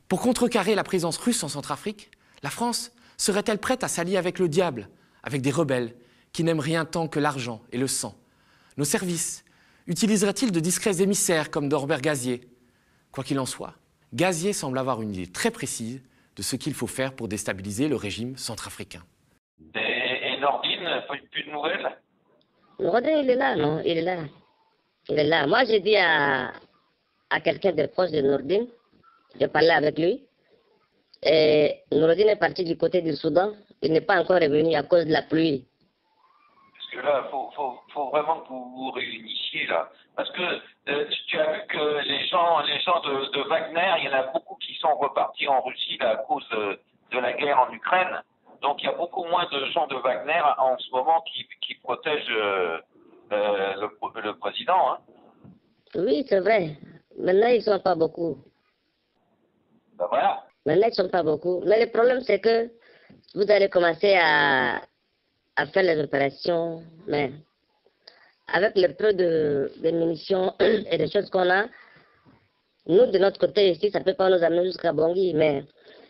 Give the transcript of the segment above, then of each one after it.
Pour contrecarrer la présence russe en Centrafrique, la France serait-elle prête à s'allier avec le diable, avec des rebelles qui n'aiment rien tant que l'argent et le sang? Nos services utiliseraient-ils de discrets émissaires comme Norbert Gazier? Quoi qu'il en soit, Gazier semble avoir une idée très précise de ce qu'il faut faire pour déstabiliser le régime centrafricain. Et Nordine, plus de nouvelles? Nordine, il est là, non? Il est là. Il est là. Moi, j'ai dit à quelqu'un de proche de Nordine, j'ai parlé avec lui, et Nordine est parti du côté du Soudan. Il n'est pas encore revenu à cause de la pluie. Parce que là, faut vraiment que vous vous réunissiez, là. Parce que tu as vu que les gens de Wagner, il y en a beaucoup qui sont repartis en Russie là, à cause de la guerre en Ukraine. Donc il y a beaucoup moins de gens de Wagner en ce moment qui protègent le président. Hein. Oui, c'est vrai. Maintenant, ils ne sont pas beaucoup. Ben voilà. Maintenant, ils ne sont pas beaucoup. Mais le problème, c'est que vous allez commencer à faire les opérations, mais avec le peu de munitions et des choses qu'on a, nous, de notre côté ici, ça ne peut pas nous amener jusqu'à Bangui, mais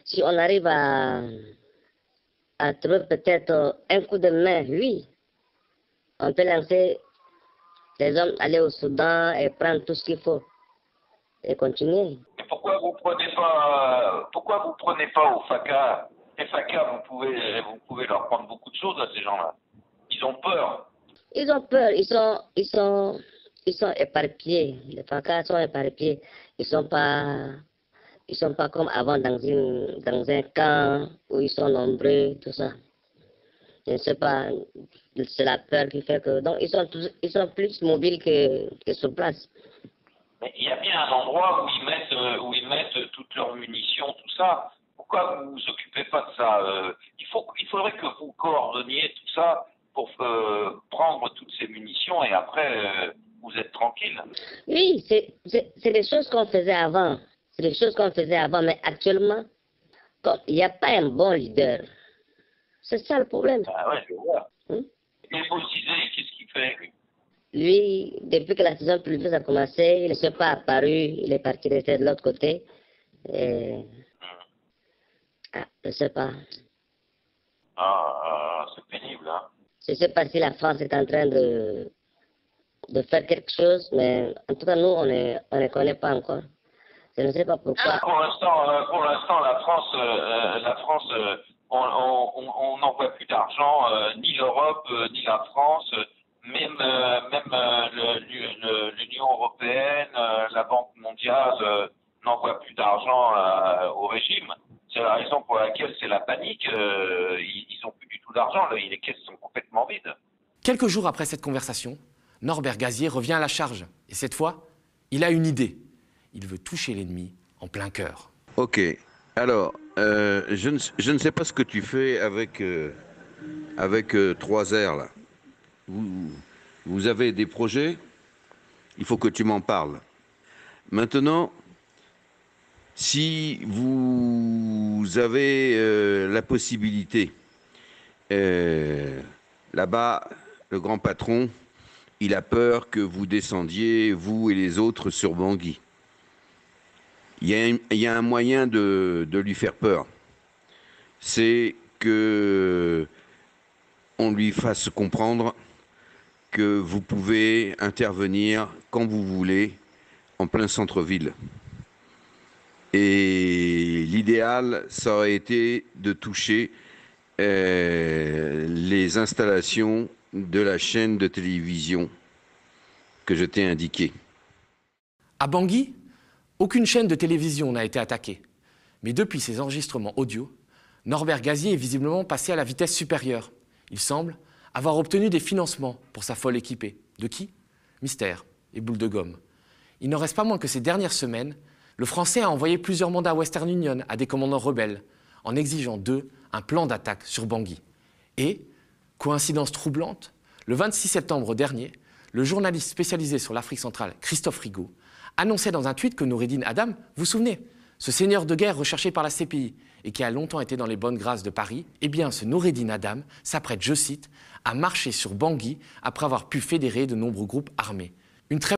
si on arrive à trouver peut-être un coup de main, oui, on peut lancer les hommes, aller au Soudan et prendre tout ce qu'il faut et continuer. Et pourquoi vous prenez pas au FACA? Les FACA, vous pouvez leur prendre beaucoup de choses à ces gens-là. Ils ont peur. Ils ont peur, ils sont éparpillés. Les FACA sont éparpillés. Ils sont pas comme avant dans un camp où ils sont nombreux, tout ça. Je ne sais pas, c'est la peur qui fait que... Donc ils sont plus mobiles que sur place. Mais il y a bien un endroit où ils mettent toutes leurs munitions, tout ça. Pourquoi vous vous occupez pas de ça? Il faudrait que vous coordonniez tout ça pour prendre toutes ces munitions et après vous êtes tranquille. Oui, c'est des choses qu'on faisait avant. C'est des choses qu'on faisait avant, mais actuellement, il n'y a pas un bon leader. C'est ça le problème. Ah ouais, je vois. Et Bozizé, qu'est-ce qu'il fait, lui? Lui, depuis que la saison pluvieuse a commencé, il ne s'est pas apparu, il est parti rester de l'autre côté. Et... je ne sais pas. C'est pénible, hein. Je ne sais pas si la France est en train de faire quelque chose, mais en tout cas, nous, on ne connaît pas encore. Je ne sais pas pourquoi. Pour l'instant, la France, on n'envoie plus d'argent, ni l'Europe, ni la France, même l'Union européenne, la Banque mondiale n'envoie plus d'argent au régime. C'est la raison pour laquelle c'est la panique. Ils n'ont plus du tout d'argent, les caisses sont complètement vides. Quelques jours après cette conversation, Norbert Gazier revient à la charge. Et cette fois, il a une idée. Il veut toucher l'ennemi en plein cœur. Ok. Alors, je ne sais pas ce que tu fais avec 3R, là. Vous avez des projets? Il faut que tu m'en parles. Maintenant, si vous avez la possibilité, là-bas, le grand patron, il a peur que vous descendiez, vous et les autres, sur Bangui. Il y a un moyen de lui faire peur. C'est que on lui fasse comprendre que vous pouvez intervenir quand vous voulez en plein centre-ville. Et l'idéal, ça aurait été de toucher les installations de la chaîne de télévision que je t'ai indiquée. À Bangui, aucune chaîne de télévision n'a été attaquée. Mais depuis ces enregistrements audio, Norbert Gazier est visiblement passé à la vitesse supérieure. Il semble avoir obtenu des financements pour sa folle équipée. De qui? Mystère et boule de gomme. Il n'en reste pas moins que ces dernières semaines, le Français a envoyé plusieurs mandats Western Union à des commandants rebelles, en exigeant d'eux un plan d'attaque sur Bangui. Et, coïncidence troublante, le 26 septembre dernier, le journaliste spécialisé sur l'Afrique centrale, Christophe Rigaud, annonçait dans un tweet que Noureddin Adam, vous vous souvenez, ce seigneur de guerre recherché par la CPI et qui a longtemps été dans les bonnes grâces de Paris, eh bien ce Noureddin Adam s'apprête, je cite, à marcher sur Bangui après avoir pu fédérer de nombreux groupes armés. Une très